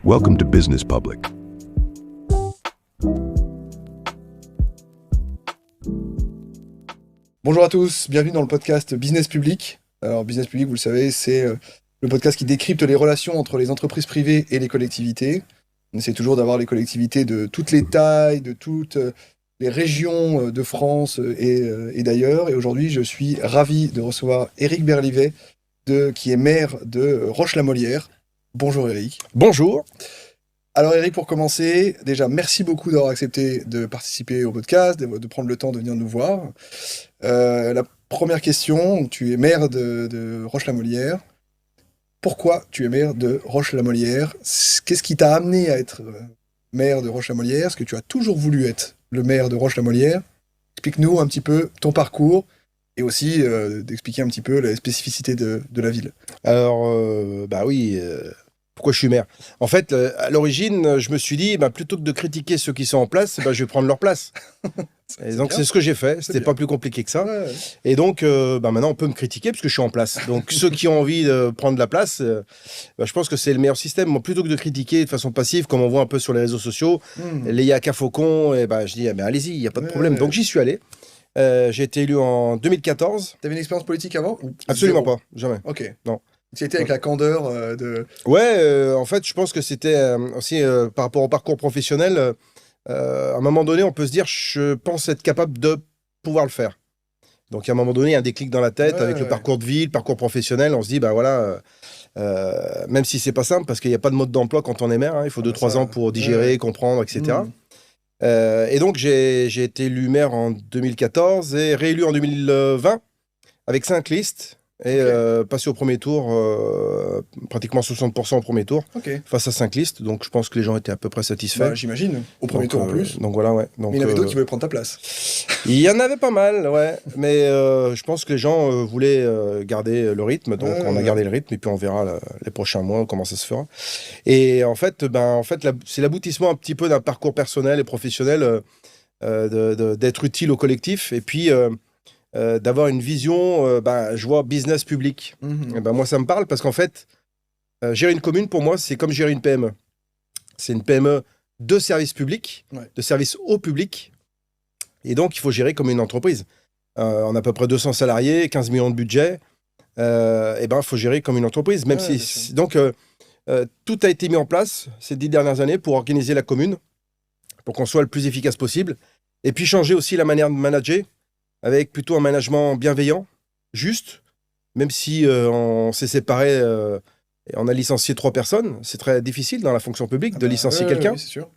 Welcome to Business Public. Bonjour à tous, bienvenue dans le podcast Business Public. Alors Business Public, vous le savez, c'est le podcast qui décrypte les relations entre les entreprises privées et les collectivités. On essaie toujours d'avoir les collectivités de toutes les tailles, de toutes les régions de France et d'ailleurs. Et aujourd'hui, je suis ravi de recevoir Éric Berlivet, qui est maire de Roche-la-Molière. Bonjour Éric. Bonjour. Alors Éric, pour commencer, déjà merci beaucoup d'avoir accepté de participer au podcast, de prendre le temps de venir nous voir. La première question, tu es maire de Roche-la-Molière. Pourquoi tu es maire de Roche-la-Molière? Qu'est-ce qui t'a amené à être maire de Roche-la-Molière? Est-ce que tu as toujours voulu être le maire de Roche-la-Molière? Explique-nous un petit peu ton parcours et aussi d'expliquer un petit peu la spécificité de la ville. Alors, pourquoi je suis maire? En fait, à l'origine, je me suis dit, plutôt que de critiquer ceux qui sont en place, je vais prendre leur place. Et donc, c'est ce que j'ai fait. C'était pas plus compliqué que ça. Ouais. Et donc, maintenant, on peut me critiquer parce que je suis en place. Donc, ceux qui ont envie de prendre la place, je pense que c'est le meilleur système. Moi, plutôt que de critiquer de façon passive, comme on voit un peu sur les réseaux sociaux, les yaka faucons, et je dis, allez-y, il n'y a pas de problème. Donc, j'y suis allé. J'ai été élu en 2014. T'avais une expérience politique avant ou Absolument pas, jamais. Ok. Non. C'était avec la candeur de... Ouais, en fait, je pense que c'était aussi par rapport au parcours professionnel. À un moment donné, on peut se dire, je pense être capable de pouvoir le faire. Donc, à un moment donné, il y a un déclic dans la tête avec le parcours de vie, le parcours professionnel. On se dit, même si c'est pas simple, parce qu'il n'y a pas de mode d'emploi quand on est maire, il faut 2-3 ans pour digérer, comprendre, etc. Et donc, j'ai été élu maire en 2014 et réélu en 2020 avec 5 listes. Et passer au premier tour, pratiquement 60% au premier tour, face à 5 listes. Donc je pense que les gens étaient à peu près satisfaits. J'imagine, au premier tour en plus. Donc voilà, ouais. Donc, mais il y en avait d'autres qui voulaient prendre ta place. Il y en avait pas mal, ouais. Mais je pense que les gens voulaient garder le rythme. Donc on a gardé le rythme et puis on verra les prochains mois comment ça se fera. Et en fait, c'est l'aboutissement un petit peu d'un parcours personnel et professionnel d'être utile au collectif. Et puis... d'avoir une vision, je vois business public. Et moi, ça me parle parce qu'en fait, gérer une commune, pour moi, c'est comme gérer une PME. C'est une PME de service public, de service au public. Et donc, il faut gérer comme une entreprise. On a à peu près 200 salariés, 15 millions de budget. Il faut gérer comme une entreprise. Même donc, tout a été mis en place ces 10 dernières années pour organiser la commune, pour qu'on soit le plus efficace possible. Et puis, changer aussi la manière de manager, avec plutôt un management bienveillant, juste, même si on s'est séparés et on a licencié 3 personnes. C'est très difficile dans la fonction publique de licencier quelqu'un. Oui, c'est sûr.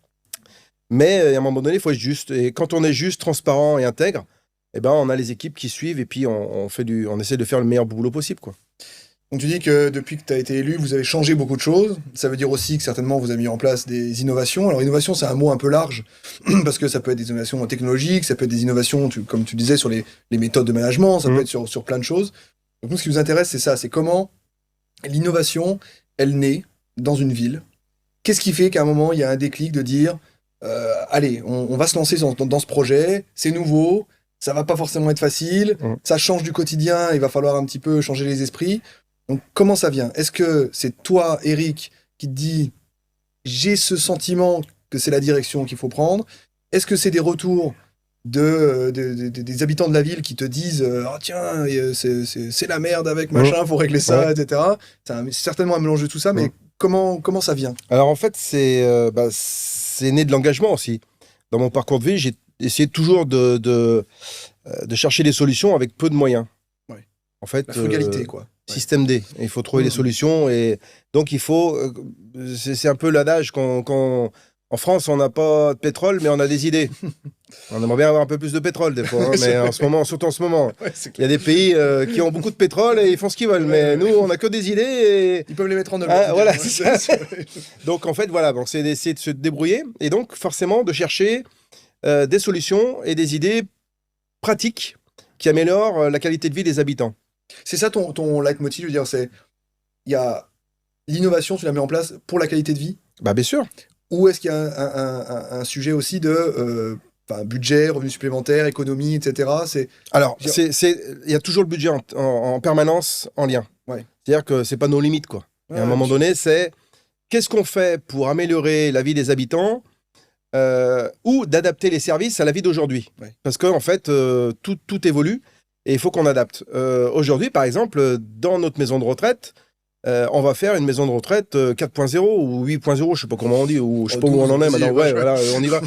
Mais à un moment donné, il faut être juste. Et quand on est juste, transparent et intègre, on a les équipes qui suivent et puis on essaie de faire le meilleur boulot possible, quoi. Donc tu dis que depuis que tu as été élu, vous avez changé beaucoup de choses. Ça veut dire aussi que certainement vous avez mis en place des innovations. Alors innovation, c'est un mot un peu large, parce que ça peut être des innovations technologiques, ça peut être des innovations, comme tu disais, sur les méthodes de management, ça peut être sur plein de choses. Donc nous, ce qui nous intéresse, c'est ça, c'est comment l'innovation, elle naît dans une ville. Qu'est-ce qui fait qu'à un moment, il y a un déclic de dire, allez, on va se lancer dans ce projet, c'est nouveau, ça va pas forcément être facile, ça change du quotidien, il va falloir un petit peu changer les esprits. Donc, comment ça vient? Est-ce que c'est toi, Éric, qui te dis « j'ai ce sentiment que c'est la direction qu'il faut prendre » Est-ce que c'est des retours des habitants de la ville qui te disent « ah tiens, c'est la merde avec machin, faut régler ça, etc. » C'est certainement un mélange de tout ça, mais comment ça vient? Alors en fait, c'est né de l'engagement aussi. Dans mon parcours de vie, j'ai essayé toujours de chercher des solutions avec peu de moyens. En fait, la frugalité, quoi. Système D. Il faut trouver les solutions. Et donc, il faut... c'est un peu l'adage en France, on n'a pas de pétrole, mais on a des idées. On aimerait bien avoir un peu plus de pétrole, des fois. Mais surtout en ce moment, il y a des pays qui ont beaucoup de pétrole et ils font ce qu'ils veulent. Mais nous, on n'a que des idées. Et... ils peuvent les mettre en œuvre. Voilà, c'est ça. Donc, en fait, voilà. Donc, c'est d'essayer de se débrouiller. Et donc, forcément, de chercher des solutions et des idées pratiques qui améliorent la qualité de vie des habitants. C'est ça ton leitmotiv, je veux dire, c'est... Il y a l'innovation, tu la mets en place pour la qualité de vie? Bien sûr. Ou est-ce qu'il y a un sujet aussi de budget, revenus supplémentaires, économie, etc. Alors, il y a toujours le budget en permanence en lien. Ouais. C'est-à-dire que c'est pas nos limites, quoi. Et à un moment donné, c'est qu'est-ce qu'on fait pour améliorer la vie des habitants ou d'adapter les services à la vie d'aujourd'hui. Ouais. Parce qu'en fait, tout évolue et il faut qu'on adapte. Aujourd'hui, par exemple, dans notre maison de retraite, on va faire une maison de retraite 4.0 ou 8.0, je sais pas comment on dit, ou je sais pas où on en est maintenant. Ouais, voilà, on y va.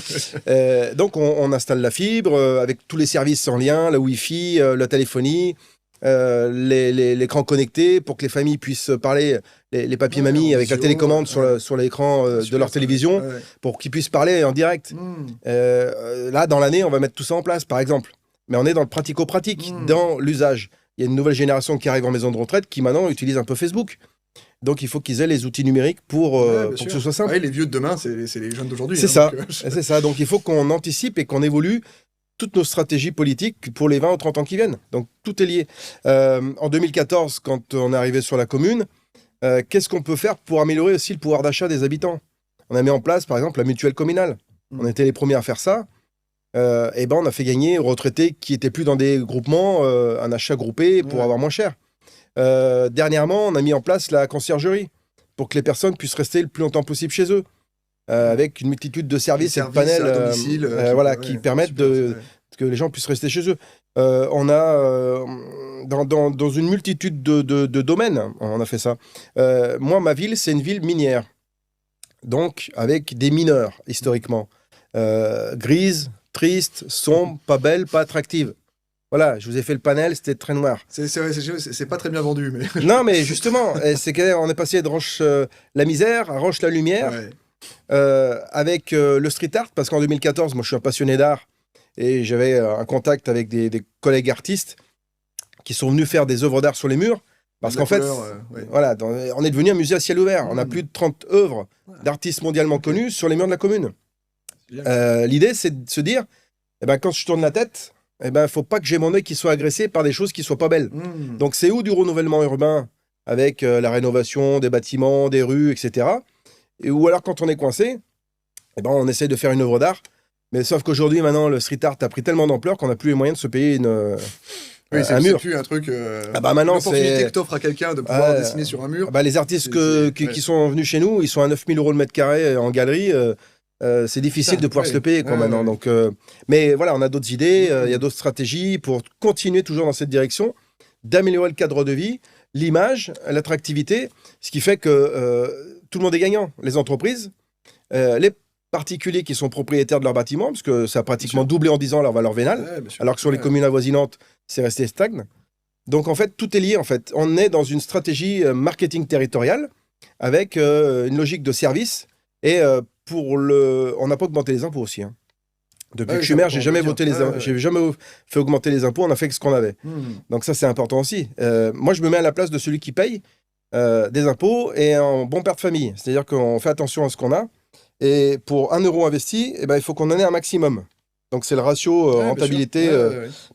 Donc on installe la fibre avec tous les services en lien, la Wi-Fi, la téléphonie, l'écran connecté pour que les familles puissent parler, les papis mamies avec la télécommande sur l'écran de leur télévision pour qu'ils puissent parler en direct. Là, dans l'année, on va mettre tout ça en place, par exemple. Mais on est dans le pratico-pratique, dans l'usage. Il y a une nouvelle génération qui arrive en maison de retraite qui maintenant utilise un peu Facebook. Donc il faut qu'ils aient les outils numériques pour que ce soit simple. Ouais, les vieux de demain, c'est les jeunes d'aujourd'hui. C'est ça. C'est ça. Donc il faut qu'on anticipe et qu'on évolue toutes nos stratégies politiques pour les 20 ou 30 ans qui viennent. Donc tout est lié. En 2014, quand on est arrivé sur la commune, qu'est-ce qu'on peut faire pour améliorer aussi le pouvoir d'achat des habitants? On a mis en place, par exemple, la mutuelle communale. On était les premiers à faire ça. Et ben on a fait gagner aux retraités qui n'étaient plus dans des groupements un achat groupé pour avoir moins cher. Dernièrement, on a mis en place la conciergerie pour que les personnes puissent rester le plus longtemps possible chez eux, avec une multitude de services et de panels à domicile, qui permettent que les gens puissent rester chez eux. On a dans une multitude de domaines, on a fait ça. Moi, ma ville, c'est une ville minière, donc avec des mineurs historiquement, grise, triste, sombre, pas belle, pas attractive. Voilà, je vous ai fait le panel, c'était très noir. C'est pas très bien vendu, mais... Non, mais justement, c'est qu'on est passé de Roche la misère à Roche la lumière, avec le street art, parce qu'en 2014, moi je suis un passionné d'art, et j'avais un contact avec des collègues artistes qui sont venus faire des œuvres d'art sur les murs, parce qu'en fait, voilà, on est devenu un musée à ciel ouvert. On a plus de 30 œuvres d'artistes mondialement connus sur les murs de la commune. L'idée, c'est de se dire, eh ben, quand je tourne la tête, eh ben, faut pas que j'ai mon œil qui soit agressé par des choses qui soient pas belles. Donc, c'est où du renouvellement urbain avec la rénovation des bâtiments, des rues, etc. Ou alors, quand on est coincé, eh ben, on essaye de faire une œuvre d'art. Mais sauf qu'aujourd'hui, maintenant, le street art a pris tellement d'ampleur qu'on n'a plus les moyens de se payer un mur. C'est plus un truc. Maintenant, l'opportunité que t'offres à quelqu'un de pouvoir dessiner sur un mur. Les artistes qui sont venus chez nous, ils sont à 9 000 € le mètre carré en galerie. C'est difficile de pouvoir se le payer maintenant. Donc, mais voilà, on a d'autres idées, il y a d'autres stratégies pour continuer toujours dans cette direction, d'améliorer le cadre de vie, l'image, l'attractivité, ce qui fait que tout le monde est gagnant. Les entreprises, les particuliers qui sont propriétaires de leurs bâtiments, parce que ça a pratiquement doublé en 10 ans leur valeur vénale, alors que sur les communes avoisinantes, c'est resté stagne. Donc en fait, tout est lié. En fait, on est dans une stratégie marketing territoriale avec une logique de service et on n'a pas augmenté les impôts aussi. Hein. Depuis que je suis maire, j'ai jamais fait augmenter les impôts. On a fait ce qu'on avait. Donc ça, c'est important aussi. Moi, je me mets à la place de celui qui paye des impôts et un bon père de famille. C'est-à-dire qu'on fait attention à ce qu'on a. Et pour 1 € investi, eh ben, il faut qu'on en ait un maximum. Donc c'est le ratio rentabilité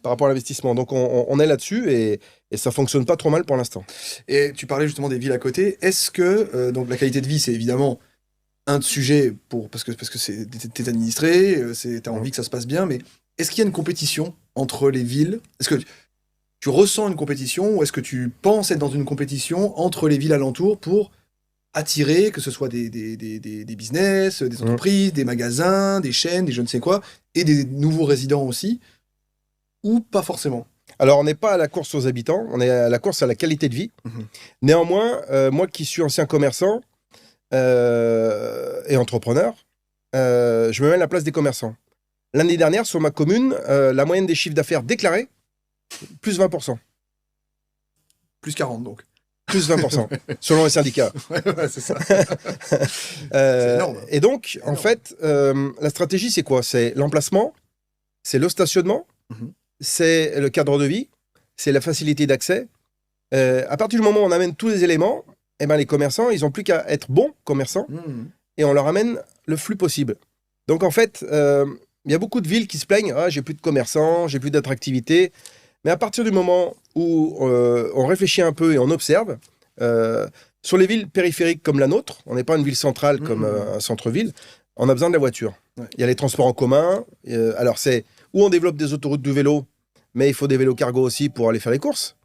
par rapport à l'investissement. Donc on est là-dessus et ça fonctionne pas trop mal pour l'instant. Et tu parlais justement des villes à côté. Est-ce que donc la qualité de vie, c'est évidemment un sujet parce que t'es administré, t'as envie que ça se passe bien, mais est-ce qu'il y a une compétition entre les villes? Est-ce que tu ressens une compétition ou est-ce que tu penses être dans une compétition entre les villes alentours pour attirer, que ce soit des business, des entreprises, des magasins, des chaînes, des je ne sais quoi, et des nouveaux résidents aussi, ou pas forcément? Alors, on n'est pas à la course aux habitants, on est à la course à la qualité de vie. Néanmoins, moi qui suis ancien commerçant et entrepreneur, je me mets à la place des commerçants. L'année dernière, sur ma commune, la moyenne des chiffres d'affaires déclarés, plus 20%. Plus 40, donc. Plus 20%, selon les syndicats. C'est ça. C'est énorme. Et donc, en fait, la stratégie, c'est quoi? C'est l'emplacement, c'est le stationnement, c'est le cadre de vie, c'est la facilité d'accès. À partir du moment où on amène tous les éléments, eh ben, les commerçants, ils n'ont plus qu'à être bons commerçants et on leur amène le flux possible. Donc, en fait, il y a beaucoup de villes qui se plaignent « Ah, j'ai plus de commerçants, j'ai plus d'attractivité ». Mais à partir du moment où on réfléchit un peu et on observe, sur les villes périphériques comme la nôtre, on n'est pas une ville centrale comme un centre-ville, on a besoin de la voiture. Il y a les transports en commun. Alors, c'est où on développe des autoroutes du vélo, mais il faut des vélos cargo aussi pour aller faire les courses.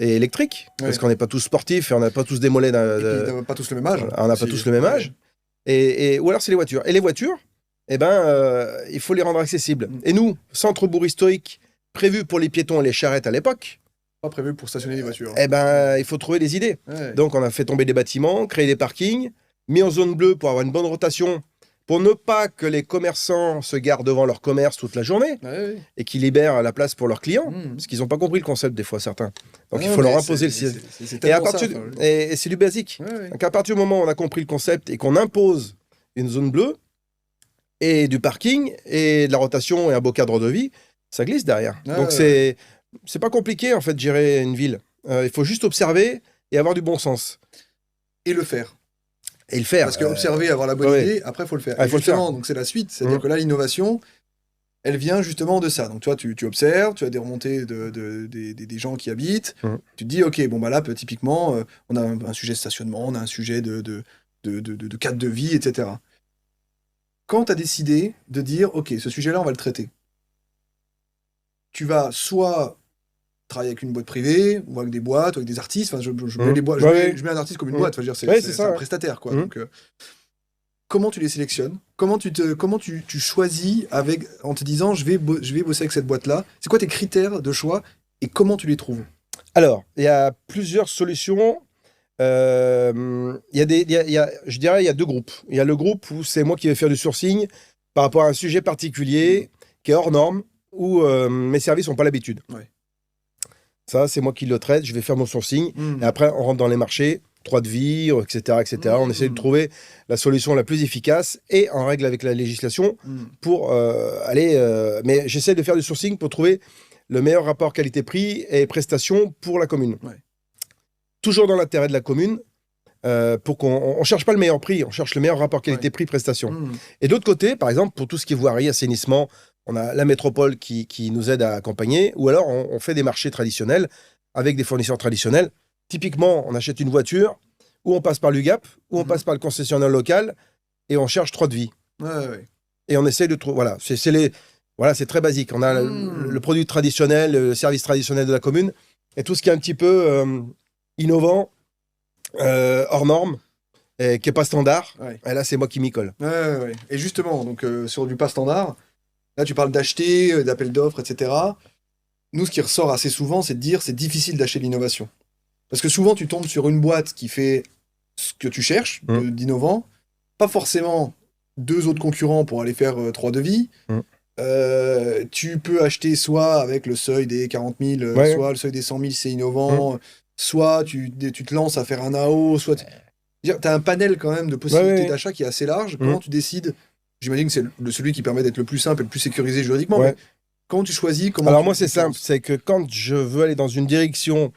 et électrique, parce qu'on n'est pas tous sportifs et on n'a pas tous des mollets. Et puis, ils n'ont pas tous le même âge. On n'a pas tous le même âge. Ou alors c'est les voitures. Et les voitures, il faut les rendre accessibles. Et nous, centre-bourg historique, prévu pour les piétons et les charrettes à l'époque, Pas prévu pour stationner les voitures. il faut trouver des idées. Ouais. Donc on a fait tomber des bâtiments, créé des parkings, mis en zone bleue pour avoir une bonne rotation, pour ne pas que les commerçants se garent devant leur commerce toute la journée Ouais. et qu'ils libèrent la place pour leurs clients. Mmh. Parce qu'ils n'ont pas compris le concept des fois, certains. Donc il Non, faut leur mais imposer le c'est- système. c'est Et, tellement ça, enfin, et c'est du basique. ouais. Donc à partir du moment où on a compris le concept et qu'on impose une zone bleue et du parking et de la rotation et un beau cadre de vie, ça glisse derrière. Ouais, Donc ouais. c'est pas compliqué en fait de gérer une ville. Il faut juste observer et avoir du bon sens. Et le faire. Et le faire. Parce qu'observer, avoir la bonne ouais. idée, après, il faut le faire. Ah, il Et faut le justement, faire. donc c'est la suite. C'est-à-dire Mmh. que là, l'innovation, elle vient justement de ça. Donc toi, tu observes, tu as des remontées des gens qui habitent. Mmh. Tu te dis, OK, bon, bah là, typiquement, on a un sujet de stationnement, on a un sujet de cadre de vie, etc. Quand tu as décidé de dire, OK, ce sujet-là, on va le traiter, tu vas soit travailler avec une boîte privée, ou avec des boîtes, ou avec des artistes. Enfin, je mets les boîtes, je mets un artiste comme une boîte. Enfin, je veux dire, Ouais, c'est c'est ça, un ouais. prestataire, quoi. Mmh. Donc, comment tu les sélectionnes? Comment tu choisis en te disant, je vais bosser avec cette boîte-là? C'est quoi tes critères de choix et comment tu les trouves? Alors, il y a plusieurs solutions. Je dirais, il y a deux groupes. Il y a le groupe où c'est moi qui vais faire du sourcing par rapport à un sujet particulier qui est hors norme, où mes services n'ont pas l'habitude. Ouais. Ça, c'est moi qui le traite, je vais faire mon sourcing. Et après, on rentre dans les marchés, droit de vie, etc. etc. On essaie de trouver la solution la plus efficace et en règle avec la législation pour aller... mais j'essaie de faire du sourcing pour trouver le meilleur rapport qualité-prix et prestation pour la commune. Ouais. Toujours dans l'intérêt de la commune, pour qu'on ne cherche pas le meilleur prix, on cherche le meilleur rapport qualité-prix-prestation. Et d'autre côté, par exemple, pour tout ce qui est voirie, assainissement, on a la métropole qui nous aide à accompagner, ou alors on fait des marchés traditionnels avec des fournisseurs traditionnels. Typiquement, on achète une voiture, ou on passe par l'UGAP, ou on passe par le concessionnaire local, et on cherche droit de vie. Ouais. Et on essaye de trouver... Voilà, c'est très basique. On a le produit traditionnel, le service traditionnel de la commune, et tout ce qui est un petit peu innovant, hors norme, et qui n'est pas standard. Ouais. Et là, c'est moi qui m'y colle. Ouais. Et justement, donc, sur du pas standard, là, tu parles d'acheter, d'appel d'offres, etc. Nous, ce qui ressort assez souvent, c'est de dire c'est difficile d'acheter de l'innovation. Parce que souvent, tu tombes sur une boîte qui fait ce que tu cherches d'innovant, pas forcément deux autres concurrents pour aller faire 3 devis. Tu peux acheter soit avec le seuil des 40 000, soit le seuil des 100 000, c'est innovant, soit tu te lances à faire un AO, soit... Tu as un panel quand même de possibilités d'achat qui est assez large. Comment tu décides? J'imagine que c'est celui qui permet d'être le plus simple et le plus sécurisé juridiquement. Mais comment tu choisis? Alors moi, c'est simple. C'est que quand je veux aller dans une direction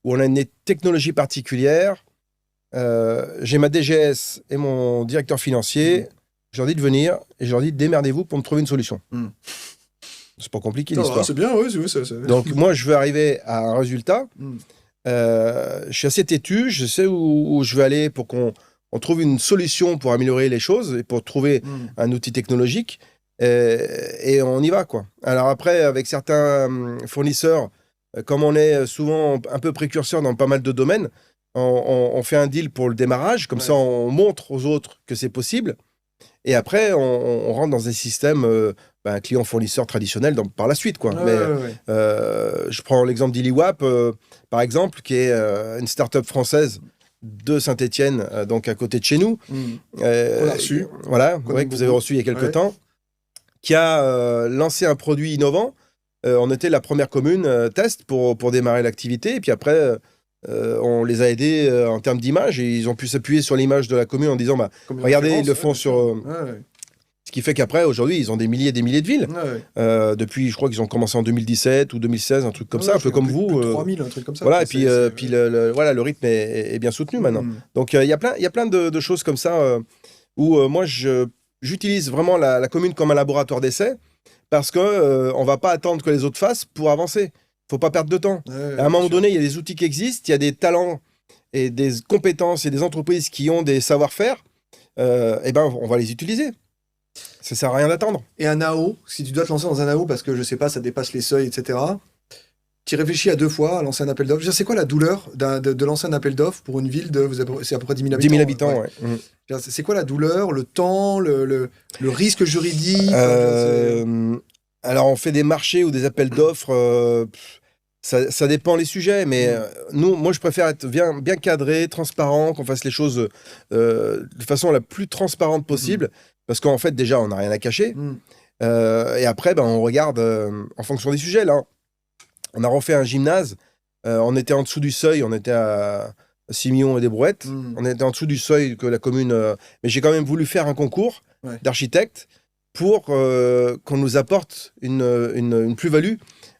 où on a une technologie particulière, j'ai ma DGS et mon directeur financier, je leur dis de venir et je leur dis démerdez-vous pour me trouver une solution. C'est pas compliqué l'histoire. C'est bien, oui. Donc moi, je veux arriver à un résultat. Je suis assez têtu, je sais où je veux aller pour qu'on trouve une solution pour améliorer les choses et pour trouver un outil technologique. Et on y va, quoi. Alors après, avec certains fournisseurs, comme on est souvent un peu précurseur dans pas mal de domaines, on fait un deal pour le démarrage, comme ça on montre aux autres que c'est possible. Et après, on rentre dans un système client-fournisseur traditionnel par la suite, quoi. Je prends l'exemple d'Iliwap, par exemple, qui est une start-up française de Saint-Étienne, donc à côté de chez nous. On l'a reçu. Voilà, que vous avez reçu il y a quelques temps, qui a lancé un produit innovant. On était la première commune test pour démarrer l'activité. Et puis après, on les a aidés en termes d'image. Et ils ont pu s'appuyer sur l'image de la commune en disant, regardez, ils le font sur... Ce qui fait qu'après, aujourd'hui, ils ont des milliers et des milliers de villes. Depuis, je crois qu'ils ont commencé en 2017 ou 2016, un truc comme ça, un peu comme vous. Plus de 3000, un truc comme ça. Voilà, et puis le rythme est bien soutenu maintenant. Donc, il y a plein de choses comme ça où moi, j'utilise vraiment la commune comme un laboratoire d'essai parce qu'on ne va pas attendre que les autres fassent pour avancer. Il ne faut pas perdre de temps. À un moment donné, il y a des outils qui existent, il y a des talents et des compétences et des entreprises qui ont des savoir-faire. On va les utiliser. Ça sert à rien d'attendre. Et un AO, si tu dois te lancer dans un AO parce que, je sais pas, ça dépasse les seuils, etc., tu réfléchis à 2 fois à lancer un appel d'offres. C'est quoi la douleur de lancer un appel d'offres pour une ville de, c'est à peu près 10 000 habitants? 10 000 habitants, ouais. C'est quoi la douleur, le temps, le risque juridique? Alors, on fait des marchés ou des appels d'offres, ça dépend les sujets, mais moi, je préfère être bien cadré, transparent, qu'on fasse les choses de façon la plus transparente possible, parce qu'en fait, déjà, on n'a rien à cacher. Et après, on regarde en fonction des sujets. Là, on a refait un gymnase, on était en dessous du seuil, on était à 6 millions et des brouettes, on était en dessous du seuil que la commune... mais j'ai quand même voulu faire un concours d'architectes pour qu'on nous apporte une plus-value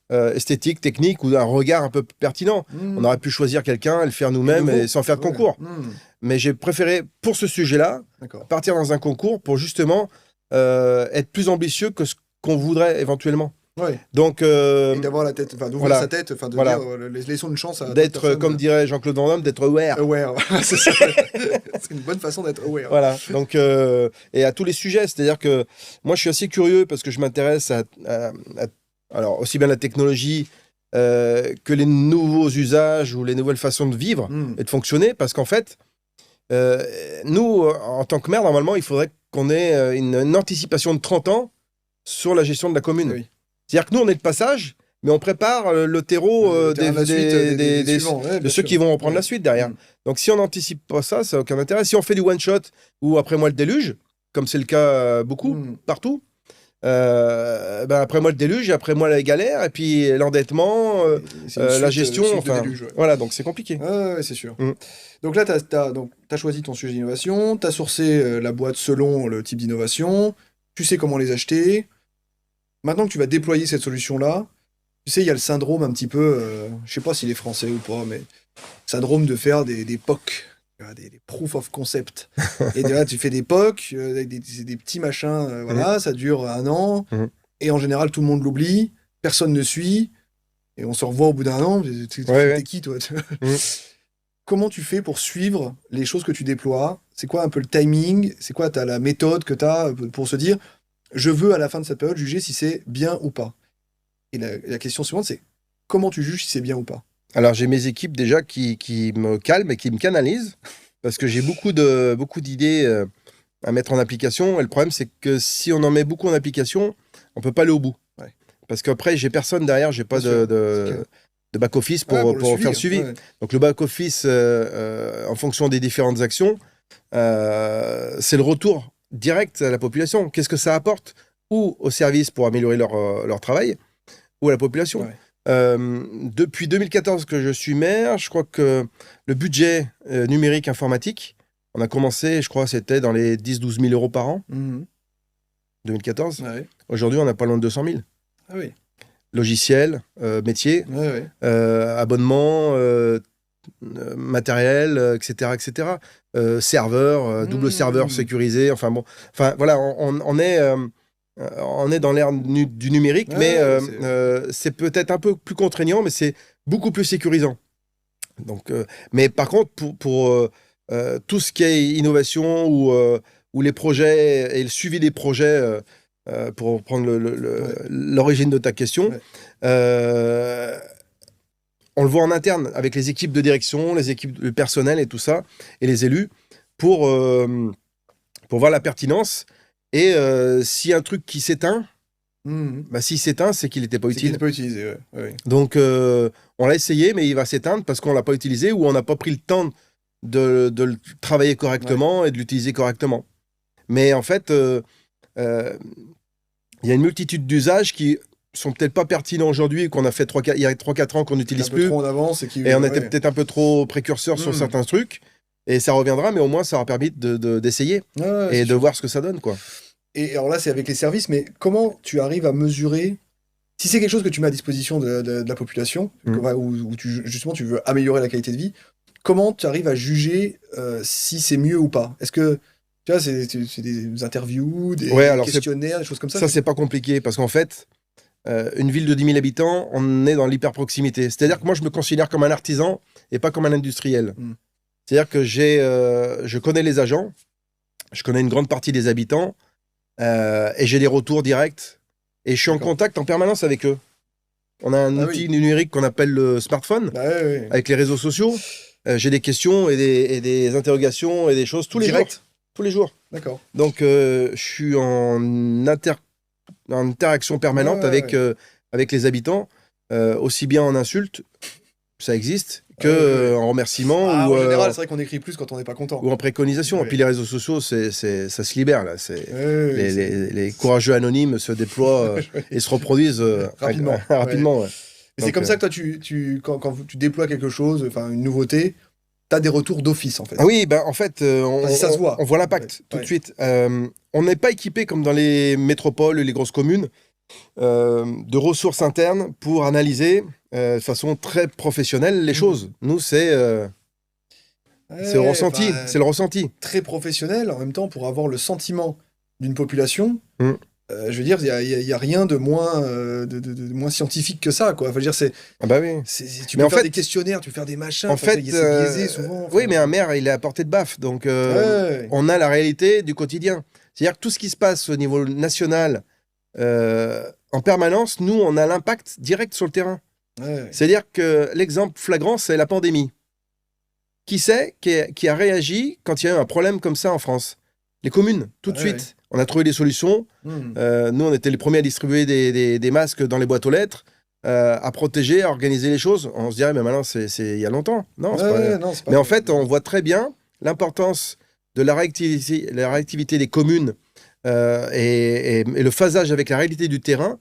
esthétique, technique, ou un regard un peu pertinent. On aurait pu choisir quelqu'un, le faire nous-mêmes et sans faire de concours. Mais j'ai préféré, pour ce sujet-là, partir dans un concours pour justement être plus ambitieux que ce qu'on voudrait éventuellement. Donc, et d'avoir la tête, d'ouvrir sa tête, de dire, laissons une chance à d'être, comme dirait Jean-Claude Van Damme, d'être aware. C'est ça. C'est une bonne façon d'être aware. Voilà, donc, et à tous les sujets, c'est-à-dire que moi je suis assez curieux parce que je m'intéresse alors aussi bien la technologie que les nouveaux usages ou les nouvelles façons de vivre et de fonctionner, parce qu'en fait, nous, en tant que maire, normalement, il faudrait qu'on ait une anticipation de 30 ans sur la gestion de la commune. C'est-à-dire que nous, on est de passage, mais on prépare le terreau de ceux qui vont reprendre la suite derrière. Donc si on n'anticipe pas ça, ça n'a aucun intérêt. Si on fait du one-shot ou après moi le déluge, comme c'est le cas beaucoup, partout, après moi le déluge, après moi la galère, et puis l'endettement, la gestion, voilà, donc c'est compliqué. C'est sûr. Donc là, tu as choisi ton sujet d'innovation, tu as sourcé la boîte selon le type d'innovation, tu sais comment les acheter. Maintenant que tu vas déployer cette solution-là, tu sais, il y a le syndrome un petit peu, je sais pas s'il est français ou pas, mais syndrome de faire des POC, des proof of concept. Et là, tu fais des POC, avec des petits machins, ça dure 1 an, et en général, tout le monde l'oublie, personne ne suit, et on se revoit au bout d'1 an, t'es qui, toi? Comment tu fais pour suivre les choses que tu déploies? C'est quoi un peu le timing? C'est quoi la méthode que tu as pour se dire, je veux à la fin de cette période juger si c'est bien ou pas? Et la question suivante, c'est comment tu juges si c'est bien ou pas? Alors j'ai mes équipes déjà qui me calment et qui me canalisent, parce que j'ai beaucoup d'idées à mettre en application, et le problème c'est que si on en met beaucoup en application, on peut pas aller au bout. Parce qu'après j'ai personne derrière, j'ai pas de back-office pour faire le suivi. Donc le back-office, en fonction des différentes actions, c'est le retour direct à la population. Qu'est-ce que ça apporte? Ou au service pour améliorer leur travail, ou à la population. Depuis 2014 que je suis maire, je crois que le budget numérique informatique, on a commencé, je crois, c'était dans les 10-12 000 euros par an. 2014. Aujourd'hui, on n'a pas loin de 200 000. Logiciel, métier, abonnement, matériel, etc. Serveur, double serveur sécurisé. Enfin voilà, on est dans l'ère du numérique, mais c'est peut-être un peu plus contraignant, mais c'est beaucoup plus sécurisant. Donc, mais par contre, pour tout ce qui est innovation ou les projets et le suivi des projets, pour reprendre l'origine de ta question, on le voit en interne avec les équipes de direction, les équipes de personnel et tout ça, et les élus, pour voir la pertinence. Et si un truc qui s'éteint, s'il s'éteint, c'est qu'il n'était pas utile. Pas utilisé, Donc, on l'a essayé, mais il va s'éteindre parce qu'on ne l'a pas utilisé ou on n'a pas pris le temps de le travailler correctement et de l'utiliser correctement. Mais en fait, il y a une multitude d'usages qui sont peut-être pas pertinents aujourd'hui, qu'on a fait il y a 3-4 ans qu'on n'utilise plus. Trop en avance et on était peut-être un peu trop précurseurs sur certains trucs. Et ça reviendra, mais au moins ça aura permis d'essayer et de voir ce que ça donne, quoi. Et alors là, c'est avec les services, mais comment tu arrives à mesurer, si c'est quelque chose que tu mets à disposition de la population, où justement tu veux améliorer la qualité de vie, comment tu arrives à juger si c'est mieux ou pas? Est-ce que, tu vois, c'est des interviews, des questionnaires, des choses comme ça? Ça, c'est pas compliqué, parce qu'en fait, une ville de 10 000 habitants, on est dans l'hyper-proximité. C'est-à-dire que moi, je me considère comme un artisan et pas comme un industriel. C'est-à-dire que je connais les agents, je connais une grande partie des habitants, et j'ai des retours directs, et je suis en contact en permanence avec eux. On a un outil numérique qu'on appelle le smartphone, avec les réseaux sociaux. J'ai des questions et des interrogations et des choses tous les jours. Tous les jours. D'accord. Donc, je suis en interaction permanente avec les habitants, aussi bien en insultes, ça existe, que en remerciements. En général, c'est vrai qu'on écrit plus quand on n'est pas content. Ou en préconisation. Et puis les réseaux sociaux, ça se libère, là. Les courageux anonymes se déploient et se reproduisent rapidement. Et c'est comme ça que toi, quand tu déploies quelque chose, une nouveauté, tu as des retours d'office, en fait. Ah oui, en fait, ça se voit. On voit l'impact tout de suite. On n'est pas équipé comme dans les métropoles, les grosses communes, de ressources internes pour analyser de façon très professionnelle les choses. Nous, c'est le ressenti. C'est le ressenti. Très professionnel, en même temps, pour avoir le sentiment d'une population. Je veux dire, il y a rien de moins, de moins scientifique que ça, quoi. Enfin, je veux dire, tu peux faire des questionnaires, tu peux faire des machins. En fait, c'est biaisé souvent. Oui, mais un maire, il est à portée de baffe. Donc, on a la réalité du quotidien. C'est-à-dire que tout ce qui se passe au niveau national, en permanence, nous, on a l'impact direct sur le terrain. C'est-à-dire que l'exemple flagrant, c'est la pandémie. Qui c'est qui a réagi quand il y a eu un problème comme ça en France? Les communes, tout de suite. On a trouvé des solutions. Nous, on était les premiers à distribuer des masques dans les boîtes aux lettres, à protéger, à organiser les choses. On se dirait, mais maintenant, c'est il y a longtemps. Non, c'est pas... Mais en fait, on voit très bien l'importance de la réactivité des communes et le phasage avec la réalité du terrain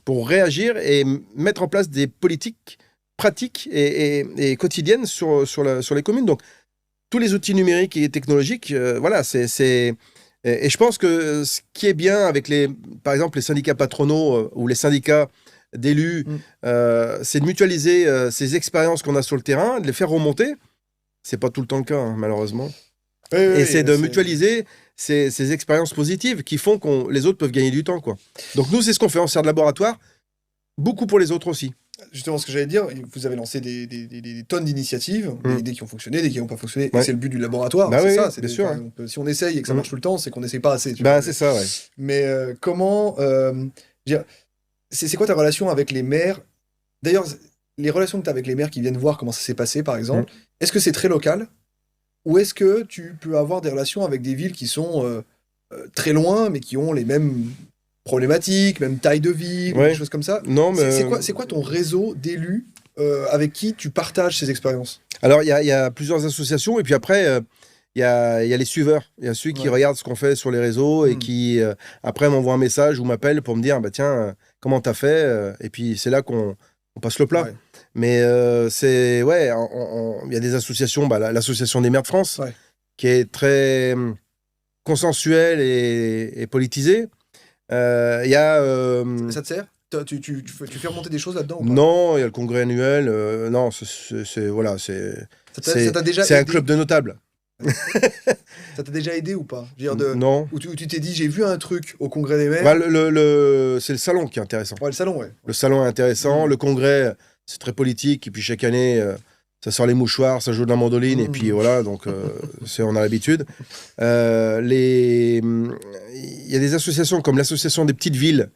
pour réagir et mettre en place des politiques pratiques et quotidiennes sur les communes. Donc, tous les outils numériques et technologiques, voilà, et je pense que ce qui est bien avec par exemple, les syndicats patronaux ou les syndicats d'élus, c'est de mutualiser ces expériences qu'on a sur le terrain, de les faire remonter. C'est pas tout le temps le cas, hein, malheureusement. C'est de mutualiser ces expériences positives qui font que les autres peuvent gagner du temps, quoi. Donc nous, c'est ce qu'on fait. On sert de laboratoire, beaucoup pour les autres aussi. Justement, ce que j'allais dire, vous avez lancé des tonnes d'initiatives, des idées qui ont fonctionné, des qui n'ont pas fonctionné. Et c'est le but du laboratoire, c'est ça. Bien sûr. Si on essaye et que ça marche tout le temps, c'est qu'on n'essaye pas assez. C'est ça, ouais. Mais comment... c'est quoi ta relation avec les maires? D'ailleurs, les relations que tu as avec les maires qui viennent voir comment ça s'est passé, par exemple, est-ce que c'est très local? Ou est-ce que tu peux avoir des relations avec des villes qui sont très loin, mais qui ont les mêmes problématiques, même taille de ville, des choses comme ça? Non, mais... C'est quoi ton réseau d'élus avec qui tu partages ces expériences? Alors, il y a plusieurs associations, et puis après, il y a les suiveurs. Il y a ceux qui regardent ce qu'on fait sur les réseaux et qui, après, m'envoient un message ou m'appellent pour me dire, tiens, comment t'as fait? Et puis, c'est là qu'on passe le plat. Mais il y a des associations, l'association des maires de France, qui est très consensuelle et politisée. Ça te sert? Tu fais remonter des choses là-dedans ou pas? Non, il y a le congrès annuel. Non, c'est un club de notables. Ça t'a déjà aidé ou pas? Non. Où tu t'es dit, j'ai vu un truc au congrès des maires. C'est le salon qui est intéressant. Ouais, le salon, Le salon est intéressant. Le congrès, c'est très politique. Et puis chaque année, ça sort les mouchoirs, ça joue de la mandoline. Et puis voilà, donc on a l'habitude. Il y a des associations comme l'association des petites villes.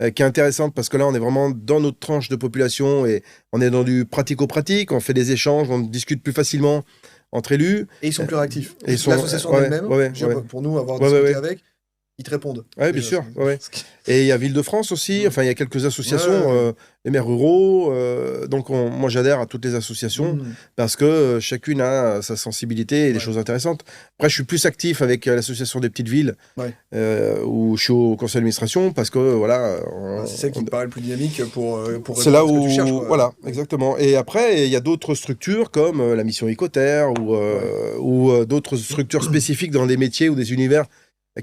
Qui est intéressante parce que là, on est vraiment dans notre tranche de population et on est dans du pratico-pratique, on fait des échanges, on discute plus facilement entre élus. Et ils sont plus réactifs. L'association elle-même, pour nous, avoir discuté avec, ils te répondent. Oui, bien sûr. Et il y a Ville-de-France aussi, il y a quelques associations, les maires ruraux. Donc, moi, j'adhère à toutes les associations parce que chacune a sa sensibilité et des choses intéressantes. Après, je suis plus actif avec l'association des petites villes où je suis au conseil d'administration parce que, voilà... c'est ça qui me paraît le plus dynamique pour c'est là où... Voilà, exactement. Et après, il y a d'autres structures comme la mission Écotère ou d'autres structures spécifiques dans des métiers ou des univers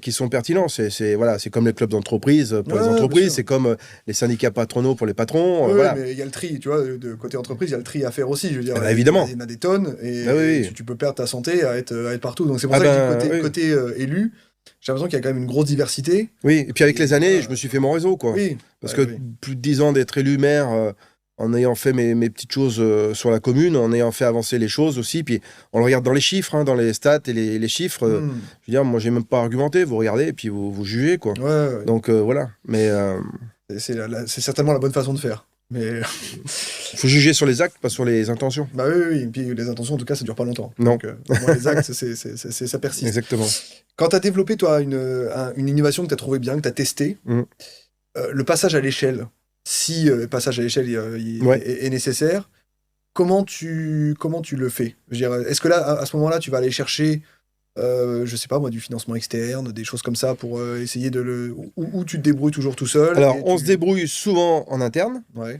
qui sont pertinents. C'est comme les clubs d'entreprise pour les entreprises, c'est comme les syndicats patronaux pour les patrons. Mais il y a le tri, tu vois, de côté entreprise, il y a le tri à faire aussi, je veux dire. Évidemment. Il y en a des tonnes, et tu peux perdre ta santé à être partout. Donc c'est pour ça que côté élu, j'ai l'impression qu'il y a quand même une grosse diversité. Oui, et puis avec les années, je me suis fait mon réseau, quoi. Parce que plus de 10 ans d'être élu maire... en ayant fait mes petites choses sur la commune, en ayant fait avancer les choses aussi, puis on le regarde dans les chiffres, dans les stats et les chiffres. Je veux dire, moi, j'ai même pas argumenté, vous regardez et puis vous jugez, quoi. Donc, voilà. Mais... c'est certainement la bonne façon de faire. Mais Il faut juger sur les actes, pas sur les intentions. bah oui, oui, et puis les intentions, en tout cas, ça dure pas longtemps. Non. Donc, au moins, les actes, ça persiste. Exactement. Quand tu as développé, toi, une innovation que tu as trouvé bien, que tu as testée, Mm. le passage à l'échelle, si le passage à l'échelle Ouais. est nécessaire, comment tu le fais? Je veux dire, est-ce que là, à ce moment-là, tu vas aller chercher, je sais pas moi, du financement externe, des choses comme ça pour essayer de le. Ou tu te débrouilles toujours tout seul Alors, et on se débrouille souvent en interne. Ouais.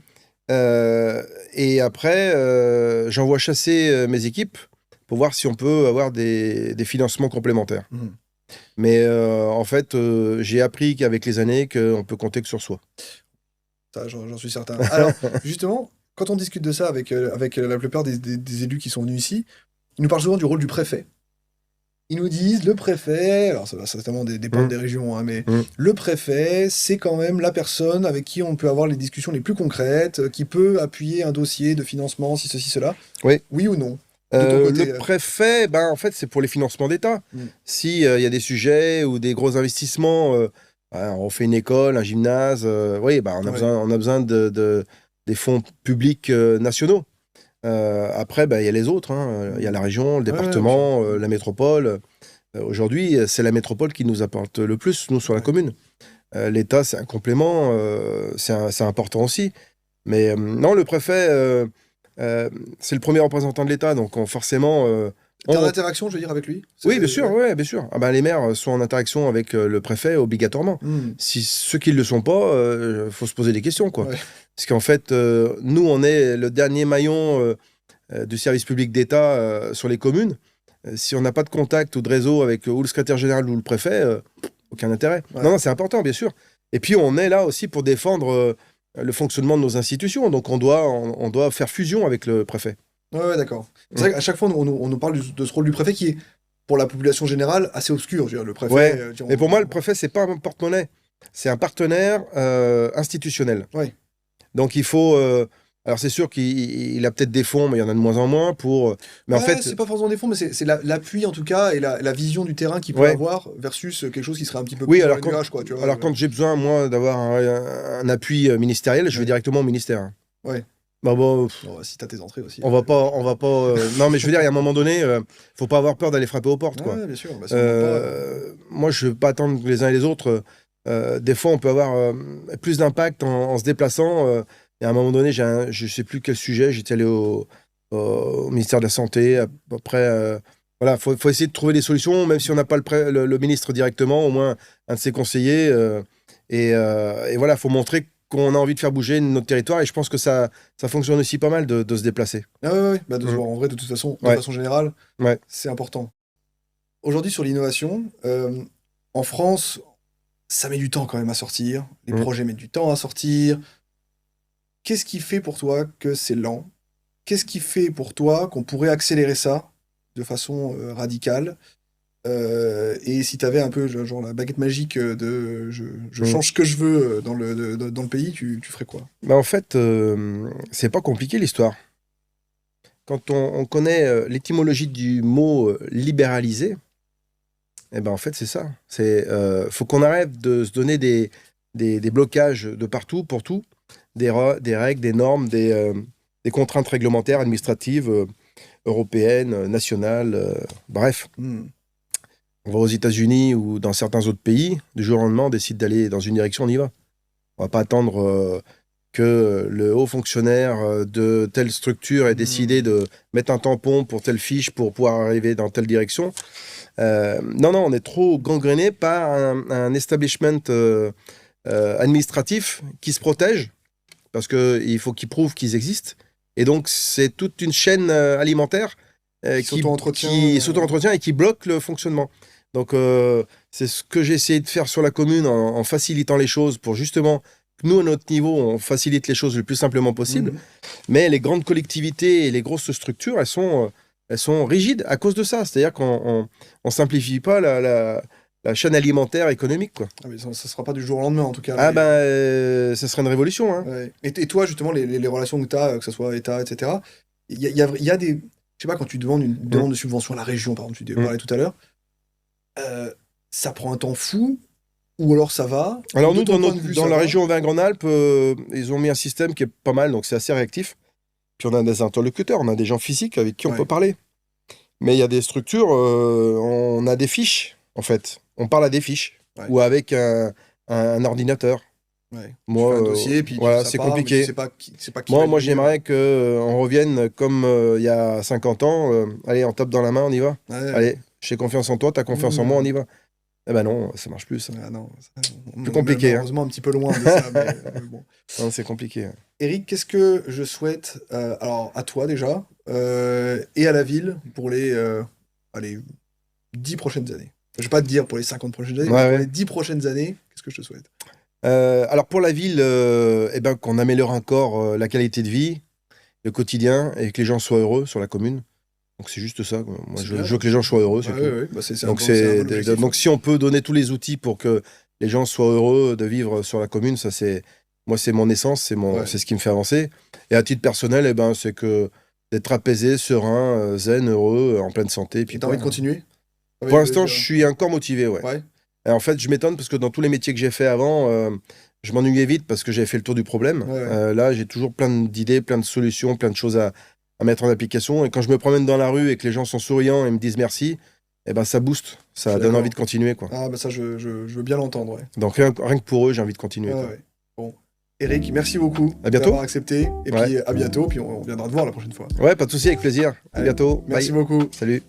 Et après, j'envoie chasser mes équipes pour voir si on peut avoir des financements complémentaires. Mhm. Mais en fait, j'ai appris qu'avec les années, qu'on peut compter que sur soi. Ça, j'en suis certain. Alors, justement, quand on discute de ça avec la plupart des élus qui sont venus ici, ils nous parlent souvent du rôle du préfet. Ils nous disent, le préfet, alors ça va certainement dépendre Mm. des régions, hein, mais Mm. le préfet, c'est quand même la personne avec qui on peut avoir les discussions les plus concrètes, qui peut appuyer un dossier de financement, si ceci, cela. Oui. Oui ou non? De ton côté, Le préfet, ben, en fait, c'est pour les financements d'État. Mm. Si il y a des sujets ou des gros investissements, on fait une école, un gymnase, oui, ben, Ouais. on a besoin des fonds publics nationaux. Après, ben, il y a les autres. Hein. Il y a la région, le département, la métropole. Aujourd'hui, c'est la métropole qui nous apporte le plus, nous, sur la Ouais. commune. L'État, c'est un complément, c'est important aussi. Mais non, le préfet, c'est le premier représentant de l'État, donc forcément... T'es en on- interaction, je veux dire, avec lui? Oui, bien sûr, ouais, bien sûr. Ah ben, les maires sont en interaction avec le préfet obligatoirement. Mm. Si ceux qui ne le sont pas, faut se poser des questions, quoi. Ouais. Parce qu'en fait, nous, on est le dernier maillon du service public d'État sur les communes. Si on n'a pas de contact ou de réseau avec ou le secrétaire général ou le préfet, aucun intérêt. Ouais. Non, non, c'est important, bien sûr. Et puis, on est là aussi pour défendre le fonctionnement de nos institutions. Donc, on doit faire fusion avec le préfet. Ouais, d'accord. C'est vrai qu'à chaque fois, on nous parle de ce rôle du préfet qui est, pour la population générale, assez obscur. Je veux dire, le préfet. Ouais. On- Mais pour moi, le préfet, c'est pas un porte-monnaie. C'est un partenaire institutionnel. Ouais. Donc, il faut... alors, c'est sûr qu'il a peut-être des fonds, mais il y en a de moins en moins pour... Mais en Ouais, fait... c'est pas forcément des fonds, mais c'est l'appui en tout cas et la vision du terrain qu'il peut Ouais. avoir versus quelque chose qui serait un petit peu Oui, plus dans alors les quand, nuages, quoi, tu vois. alors quand j'ai besoin, moi, d'avoir un appui ministériel, je vais Ouais. directement au ministère. Ouais. Bah, bon, Bon, si t'as tes entrées aussi. on va pas. Non, mais je veux dire, il y a un moment donné, faut pas avoir peur d'aller frapper aux portes, quoi. Ouais, bien sûr. Bah, si on en parle, Moi, je veux pas attendre les uns et les autres. Des fois, on peut avoir plus d'impact en se déplaçant. Et à un moment donné, je sais plus quel sujet. J'étais allé au ministère de la Santé. Après, voilà, faut essayer de trouver des solutions, même si on n'a pas le ministre directement, au moins un de ses conseillers. Et voilà, faut montrer qu'on a envie de faire bouger notre territoire. Et je pense que ça fonctionne aussi pas mal de se déplacer. Ah ouais. Bah, de se Mm. voir en vrai, de toute façon, de Ouais. façon générale, Ouais. c'est important. Aujourd'hui, sur l'innovation, en France, ça met du temps quand même à sortir. Les Mm. projets mettent du temps à sortir. Qu'est-ce qui fait pour toi que c'est lent? Qu'est-ce qui fait pour toi qu'on pourrait accélérer ça de façon radicale? Et si tu avais un peu genre la baguette magique je change ce que je veux dans le pays, tu ferais quoi? Bah, en fait, c'est pas compliqué l'histoire. Quand on connaît l'étymologie du mot libéraliser, eh ben en fait c'est ça. Faut qu'on arrête de se donner des blocages de partout pour tout, des règles, des normes, des contraintes réglementaires, administratives, européennes, nationales, bref. Hmm. On va aux États-Unis ou dans certains autres pays, du jour au lendemain, on décide d'aller dans une direction, on y va. On va pas attendre que le haut fonctionnaire de telle structure ait décidé de mettre un tampon pour telle fiche pour pouvoir arriver dans telle direction. Non, on est trop gangréné par un establishment administratif qui se protège, parce qu'il faut qu'ils prouvent qu'ils existent. Et donc, c'est toute une chaîne alimentaire qui s'auto-entretient et qui bloque le fonctionnement. Donc, c'est ce que j'ai essayé de faire sur la commune en facilitant les choses pour justement que nous, à notre niveau, on facilite les choses le plus simplement possible. Mhm. Mais les grandes collectivités et les grosses structures, elles sont rigides à cause de ça. C'est-à-dire qu'on ne simplifie pas la chaîne alimentaire économique, quoi. Ah, mais ça sera pas du jour au lendemain en tout cas. Ah mais- ben, ça serait une révolution, hein. Ouais. Et toi, justement, les relations que tu as, que ce soit État, etc., il y a des. Je sais pas, quand tu demandes une demande de subvention à la région, par exemple, tu parlais tout à l'heure, ça prend un temps fou. Ou alors ça va? Alors De nous, ton point de vue, dans ça la va? région Auvergne-Rhône-Alpes, ils ont mis un système qui est pas mal, donc c'est assez réactif. Puis on a des interlocuteurs, on a des gens physiques avec qui on Ouais. peut parler. Mais il y a des structures, on a des fiches, en fait. On parle à des fiches, Ouais. ou avec un ordinateur. Ouais. Moi, Tu fais un dossier, puis voilà, ça c'est part, mais compliqué. tu sais pas qui Moi, va moi le lire. j'aimerais qu'on revienne comme il y a 50 ans. Allez, on tape dans la main, on y va. Ouais. Allez, j'ai confiance en toi, t'as confiance en moi, on y va. Eh ben non, ça marche plus, ça. Ah non, on Plus est compliqué, hein. malheureusement un petit peu loin de ça, mais bon. Non, c'est compliqué. Eric, qu'est-ce que je souhaite, alors à toi déjà, et à la ville pour les, allez, 10 prochaines années. Je vais pas te dire pour les 50 prochaines années, Ouais, mais pour ouais. les 10 prochaines années, qu'est-ce que je te souhaite? Alors pour la ville, eh ben, qu'on améliore encore la qualité de vie, le quotidien, et que les gens soient heureux sur la commune. Donc c'est juste ça, quoi. Moi, C'est je bien. veux que les gens soient heureux, c'est Ouais, tout. ouais, ouais. Bah, c'est un Donc, bon- c'est un bon c'est, objectif. donc si on peut donner tous les outils pour que les gens soient heureux de vivre sur la commune, ça c'est moi c'est mon essence, Ouais. c'est ce qui me fait avancer. Et à titre personnel, eh ben, c'est que d'être apaisé, serein, zen, heureux, en pleine santé. Puis Et t'as envie de point. continuer? Pour l'instant, je suis encore motivé, ouais. Ouais. Et en fait, je m'étonne parce que dans tous les métiers que j'ai fait avant, je m'ennuyais vite parce que j'avais fait le tour du problème. Ouais, ouais. Là, j'ai toujours plein d'idées, plein de solutions, plein de choses à mettre en application. Et quand je me promène dans la rue et que les gens sont souriants et me disent merci, eh ben, ça booste, Je ça suis donne d'accord. envie de continuer, quoi. Ah, bah ça, je veux bien l'entendre, ouais. Donc rien que pour eux, j'ai envie de continuer, Ouais, quoi. ouais. Bon. Eric, merci beaucoup À bientôt. d'avoir accepté. Et Ouais. puis à bientôt, puis on viendra te voir la prochaine fois. Ouais, pas de souci, avec plaisir. À Allez, bientôt. Merci Bye. beaucoup. Salut.